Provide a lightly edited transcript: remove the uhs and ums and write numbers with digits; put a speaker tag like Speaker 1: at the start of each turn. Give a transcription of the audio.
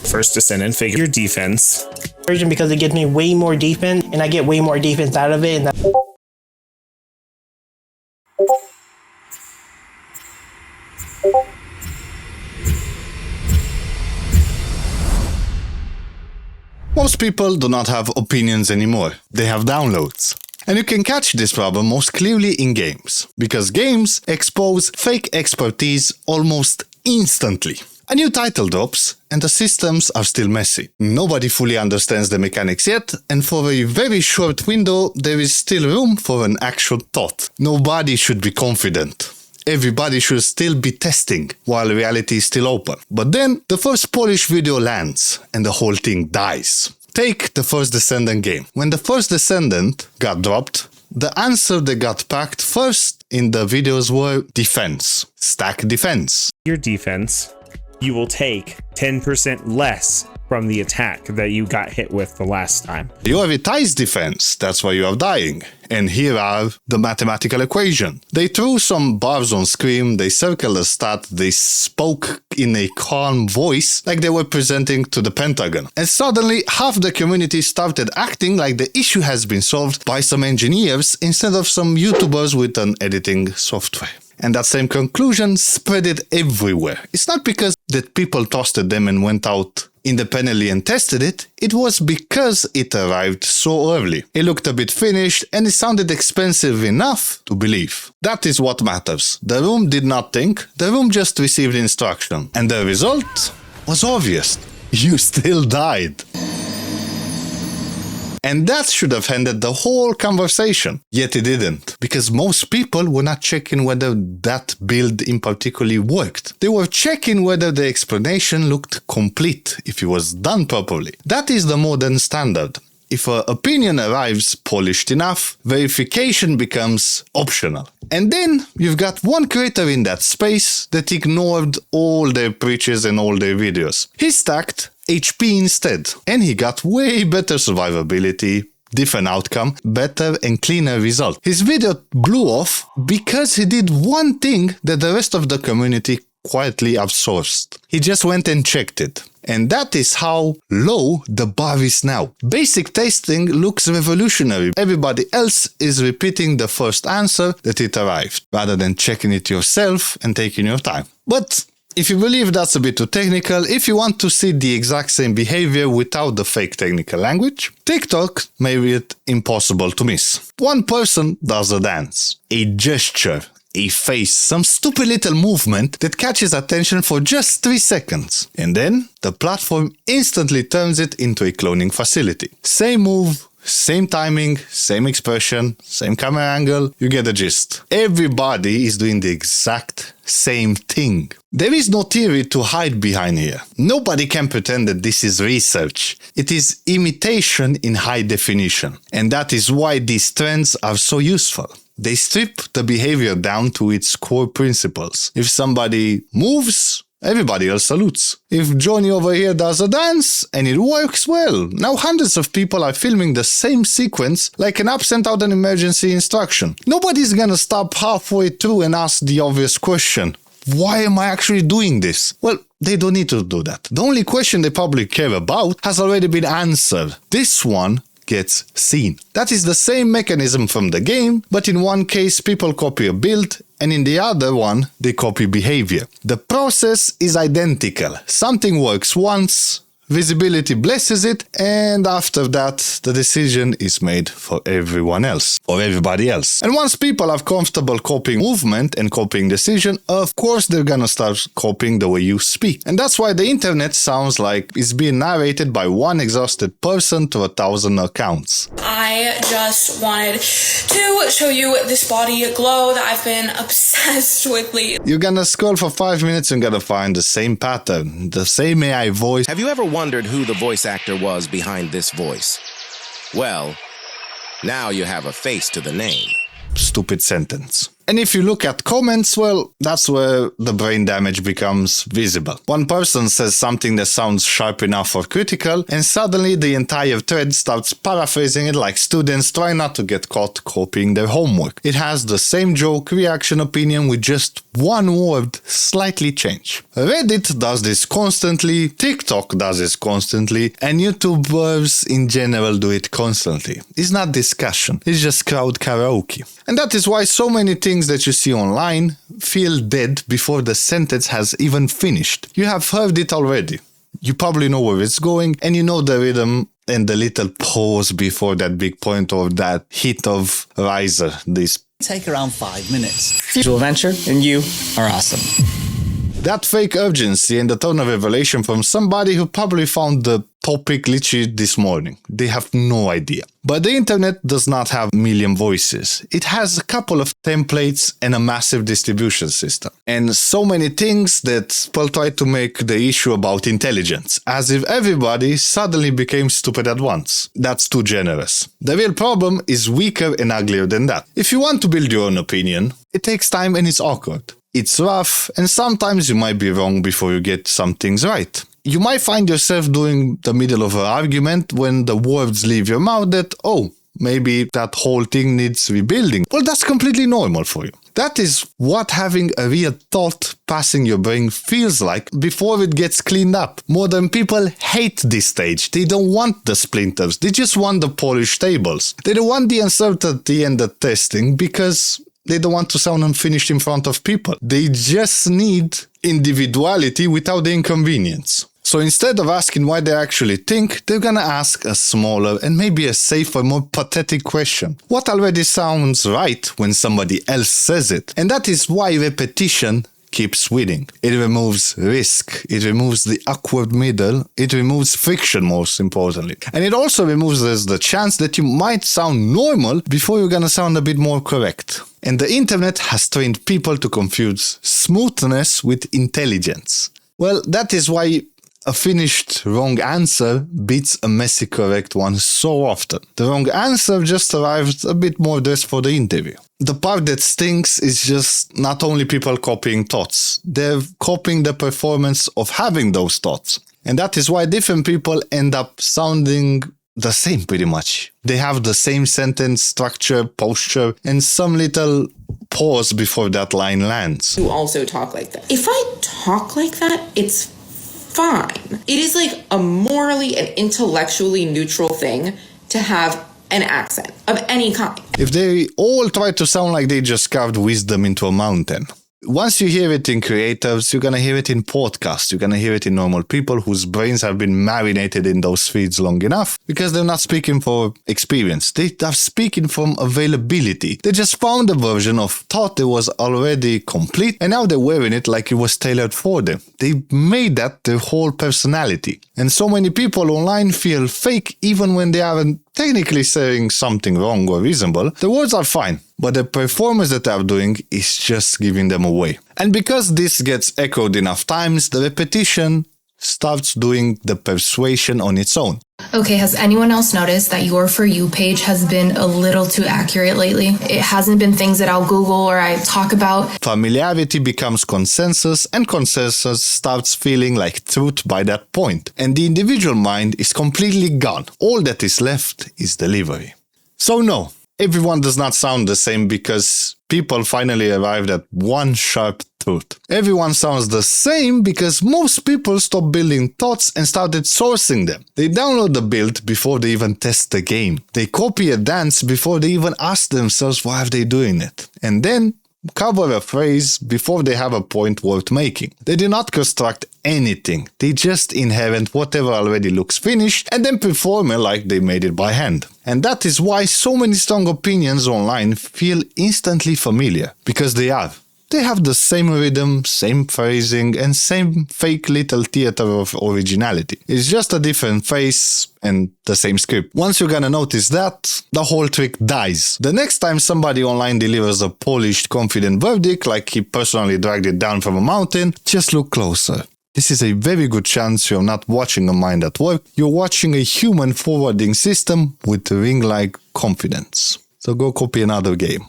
Speaker 1: First Descendant figure your defense.
Speaker 2: Version because it gives me way more defense, and I get way more defense out of it. And
Speaker 3: Most people do not have opinions anymore, they have downloads. And you can catch this problem most clearly in games, because games expose fake expertise almost instantly. A new title drops, and the systems are still messy. Nobody fully understands the mechanics yet, and for a very short window, there is still room for an actual thought. Nobody should be confident. Everybody should still be testing, while reality is still open. But then, the first polished video lands, and the whole thing dies. Take the First Descendant game. When the First Descendant got dropped, the answer that got packed first in the videos were defense. Stack defense.
Speaker 1: Your defense, you will take 10% less from the attack that you got hit with the last time.
Speaker 3: You have a ties defense, that's why you are dying. And here are the mathematical equation. They threw some bars on screen, they circled a stat, they spoke in a calm voice like they were presenting to the Pentagon. And suddenly half the community started acting like the issue has been solved by some engineers instead of some YouTubers with an editing software. And that same conclusion spread it everywhere. It's not because that people trusted them and went out independently and tested it, it was because it arrived so early. It looked a bit finished and it sounded expensive enough to believe. That is what matters. The room did not think, the room just received instruction. And the result was obvious. You still died. And that should have ended the whole conversation. Yet it didn't, because most people were not checking whether that build in particular worked. They were checking whether the explanation looked complete, if it was done properly. That is the modern standard. If an opinion arrives polished enough, verification becomes optional. And then you've got one creator in that space that ignored all their preaches and all their videos. He stacked HP instead, and he got way better survivability, different outcome, better and cleaner result. His video blew off because he did one thing that the rest of the community quietly outsourced. He just went and checked it. And that is how low the bar is now. Basic testing looks revolutionary. Everybody else is repeating the first answer that it arrived, rather than checking it yourself and taking your time. But if you believe that's a bit too technical, if you want to see the exact same behavior without the fake technical language, TikTok made it impossible to miss. One person does a dance, a gesture, a face, some stupid little movement that catches attention for just 3 seconds. And then the platform instantly turns it into a cloning facility. Same move, same timing, same expression, same camera angle, you get the gist. Everybody is doing the exact same thing. There is no theory to hide behind here. Nobody can pretend that this is research. It is imitation in high definition. And that is why these trends are so useful. They strip the behavior down to its core principles. If somebody moves, everybody else salutes. If Johnny over here does a dance and it works well, now hundreds of people are filming the same sequence like an app sent out an emergency instruction. Nobody's gonna stop halfway through and ask the obvious question. Why am I actually doing this? Well, they don't need to do that. The only question they probably care about has already been answered. This one gets seen. That is the same mechanism from the game, but in one case people copy a build, and in the other one they copy behavior. The process is identical. Something works once, visibility blesses it, and after that the decision is made for everyone else, or everybody else. And once people are comfortable copying movement and copying decision, of course they're gonna start copying the way you speak. And that's why the internet sounds like it's being narrated by one exhausted person to 1,000 accounts.
Speaker 4: I just wanted to show you this body glow that I've been obsessed with lately.
Speaker 3: You're gonna scroll for 5 minutes and gonna find the same pattern, the same AI voice.
Speaker 5: Have you ever wondered who the voice actor was behind this voice? Well, now you have a face to the name.
Speaker 3: Stupid sentence. And if you look at comments, well, that's where the brain damage becomes visible. One person says something that sounds sharp enough or critical, and suddenly the entire thread starts paraphrasing it like students try not to get caught copying their homework. It has the same joke, reaction, opinion with just one word slightly changed. Reddit does this constantly, TikTok does this constantly, and YouTubers in general do it constantly. It's not discussion, it's just crowd karaoke. And that is why so many things that you see online feel dead before the sentence has even finished. You have heard it already. You probably know where it's going, and you know the rhythm and the little pause before that big point or that hit of riser. This
Speaker 6: take around 5 minutes. Visual adventure, and you are awesome.
Speaker 3: That fake urgency and the tone of revelation from somebody who probably found the topic literally this morning. They have no idea. But the internet does not have a million voices. It has a couple of templates and a massive distribution system. And so many things that people try to make the issue about intelligence, as if everybody suddenly became stupid at once. That's too generous. The real problem is weaker and uglier than that. If you want to build your own opinion, it takes time and it's awkward. It's rough, and sometimes you might be wrong before you get some things right. You might find yourself doing the middle of an argument when the words leave your mouth that, oh, maybe that whole thing needs rebuilding. Well, that's completely normal for you. That is what having a real thought passing your brain feels like before it gets cleaned up. Modern people hate this stage. They don't want the splinters. They just want the polished tables. They don't want the uncertainty and the testing because they don't want to sound unfinished in front of people. They just need individuality without the inconvenience. So instead of asking why they actually think, they're gonna ask a smaller and maybe a safer, more pathetic question. What already sounds right when somebody else says it? And that is why repetition keeps winning. It removes risk. It removes the awkward middle. It removes friction, most importantly. And it also removes the chance that you might sound normal before you're gonna sound a bit more correct. And the internet has trained people to confuse smoothness with intelligence. Well, that is why a finished wrong answer beats a messy correct one so often. The wrong answer just arrives a bit more dressed for the interview. The part that stinks is just not only people copying thoughts, they're copying the performance of having those thoughts. And that is why different people end up sounding the same pretty much. They have the same sentence structure, posture, and some little pause before that line lands.
Speaker 7: You also talk like that. If I talk like that, it's fine. It is like a morally and intellectually neutral thing to have an accent of any kind.
Speaker 3: If they all try to sound like they just carved wisdom into a mountain. Once you hear it in creators, you're gonna hear it in podcasts, you're gonna hear it in normal people whose brains have been marinated in those feeds long enough because they're not speaking for experience. They are speaking from availability. They just found a version of thought that was already complete and now they're wearing it like it was tailored for them. They made that their whole personality. And so many people online feel fake even when they aren't technically saying something wrong or reasonable. The words are fine, but the performance that they're doing is just giving them away. And because this gets echoed enough times, the repetition starts doing the persuasion on its own.
Speaker 8: Okay, has anyone else noticed that your For You page has been a little too accurate lately? It hasn't been things that I'll Google or I talk about.
Speaker 3: Familiarity becomes consensus, and consensus starts feeling like truth by that point. And the individual mind is completely gone. All that is left is delivery. So no, everyone does not sound the same because people finally arrived at one sharp truth. Everyone sounds the same because most people stopped building thoughts and started sourcing them. They download the build before they even test the game. They copy a dance before they even ask themselves why are they doing it. And then cover a phrase before they have a point worth making. They do not construct anything. They just inherit whatever already looks finished and then perform it like they made it by hand. And that is why so many strong opinions online feel instantly familiar, because they are. They have the same rhythm, same phrasing, and same fake little theater of originality. It's just a different face and the same script. Once you're gonna notice that, the whole trick dies. The next time somebody online delivers a polished, confident verdict, like he personally dragged it down from a mountain, just look closer. This is a very good chance you're not watching a mind at work, you're watching a human forwarding system with ring-like confidence. So go copy another game.